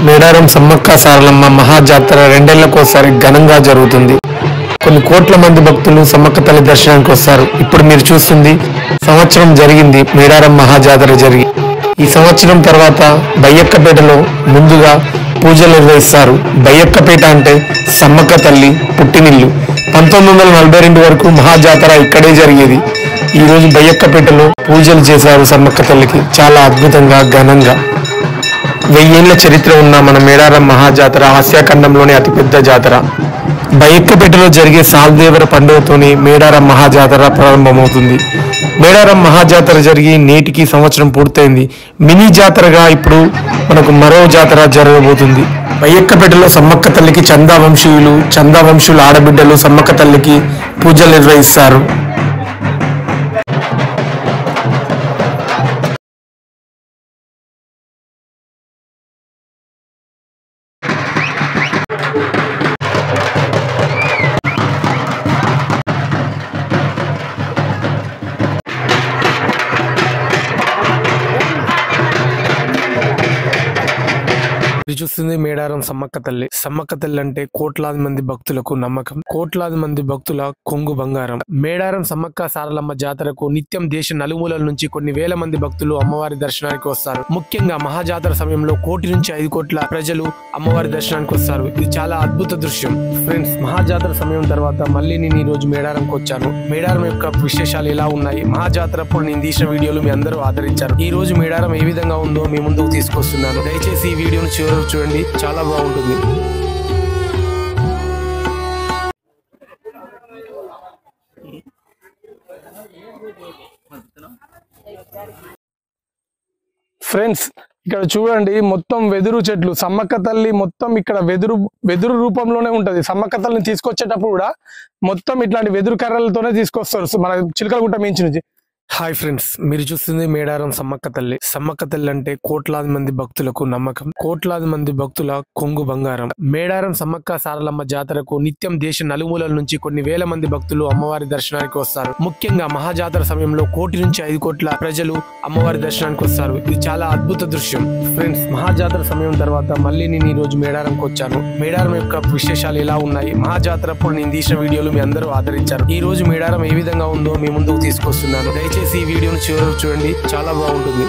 మేడారం సమ్మక్క సారలమ్మ మహాజాతర రెండేళ్లకోసారి ఘనంగా జరుగుతుంది. కొన్ని కోట్ల మంది భక్తులు సమ్మక్క తల్లి దర్శనానికి వస్తారు. ఇప్పుడు మీరు చూస్తుంది సంవత్సరం జరిగింది మేడారం మహాజాతర జరిగి. ఈ సంవత్సరం తర్వాత బయ్యక్కపేటలో ముందుగా పూజలు నిర్వహిస్తారు. బయ్యక్కపేట అంటే సమ్మక్క తల్లి పుట్టినిల్లు. 1942 వరకు మహాజాతర ఇక్కడే జరిగేది. ఈ రోజు బయ్యక్కపేటలో పూజలు చేశారు సమ్మక్క తల్లికి, చాలా అద్భుతంగా ఘనంగా. 1000 ఏళ్ల చరిత్ర ఉన్న మన మేడారం మహాజాతర ఆసియాఖండంలోనే అతిపెద్ద జాతర. బయ్యక్కపేటలో జరిగే సాల్దేవర పండుగతోనే మేడారం మహాజాతర ప్రారంభమవుతుంది. మేడారం మహాజాతర జరిగి నేటికి సంవత్సరం పూర్తయింది. మినీ జాతరగా ఇప్పుడు మనకు మరో జాతర జరగబోతుంది. బయ్యక్కపేటలో సమ్మక్క తల్లికి చందావంశీయుల ఆడబిడ్డలు సమ్మక్క తల్లికి పూజలు నిర్వహిస్తారు. చూస్తుంది మేడారం సమ్మక్క తల్లి. సమ్మక్క తల్లి అంటే కోట్లాది మంది భక్తులకు నమ్మకం, కోట్లాది మంది భక్తుల కొంగు బంగారం. మేడారం సమ్మక్క సారలమ్మ జాతరకు నిత్యం దేశ నలుమూలల నుంచి కొన్ని వేల మంది భక్తులు అమ్మవారి దర్శనానికి వస్తారు. ముఖ్యంగా మహాజాతర సమయంలో 1 కోటి నుంచి 5 కోట్ల ప్రజలు అమ్మవారి దర్శనానికి వస్తారు. ఇది చాలా అద్భుత దృశ్యం. ఫ్రెండ్స్, మహాజాతర సమయం తర్వాత మళ్ళీ నేను ఈ రోజు మేడారంకి వచ్చాను. మేడారం యొక్క విశేషాలు ఎలా ఉన్నాయి, మహాజాతర అప్పుడు నేను తీసిన వీడియోలు మీ అందరూ ఆదరించారు. ఈ రోజు మేడారం ఏ విధంగా ఉందో మీ ముందుకు తీసుకొస్తున్నాను. దయచేసి ఈ వీడియోను చివరి చూడండి, చాలా బాగుంటుంది. ఫ్రెండ్స్, ఇక్కడ చూడండి, మొత్తం వెదురు చెట్లు. సమ్మక్క తల్లి మొత్తం ఇక్కడ వెదురు రూపంలోనే ఉంటది. సమ్మక్క తల్లిని తీసుకొచ్చేటప్పుడు కూడా మొత్తం ఇట్లాంటి వెదురు కర్రలతోనే తీసుకొస్తారు మన చిలకలగుట్ట మించి నుంచి. హాయ్ ఫ్రెండ్స్, మీరు చూస్తుంది మేడారం సమ్మక్క తల్లి. సమ్మక్క తల్లి అంటే కోట్లాది మంది భక్తులకు నమ్మకం, కోట్లాది మంది భక్తుల కొంగు బంగారం. మేడారం సమ్మక్క సారలమ్మ జాతరకు నిత్యం దేశ నలుమూలల నుంచి కొన్ని వేల మంది భక్తులు అమ్మవారి దర్శనానికి వస్తారు. ముఖ్యంగా మహాజాతర సమయంలో 1 కోటి నుంచి 5 కోట్ల ప్రజలు అమ్మవారి దర్శనానికి వస్తారు. ఇది చాలా అద్భుత దృశ్యం. ఫ్రెండ్స్, మహాజాతర సమయం తర్వాత మళ్ళీ నేను ఈ రోజు మేడారంకి వచ్చాను. మేడారం యొక్క విశేషాలు ఎలా ఉన్నాయి, మహాజాతర అప్పుడు నేను తీసిన వీడియోలు మీ అందరూ ఆదరించారు. ఈ రోజు మేడారం ఏ విధంగా ఉందో మీ ముందుకు తీసుకొస్తున్నాను. దయచేసి ఈ వీడియోను చివరి చూడండి, చాలా బాగుంటుంది.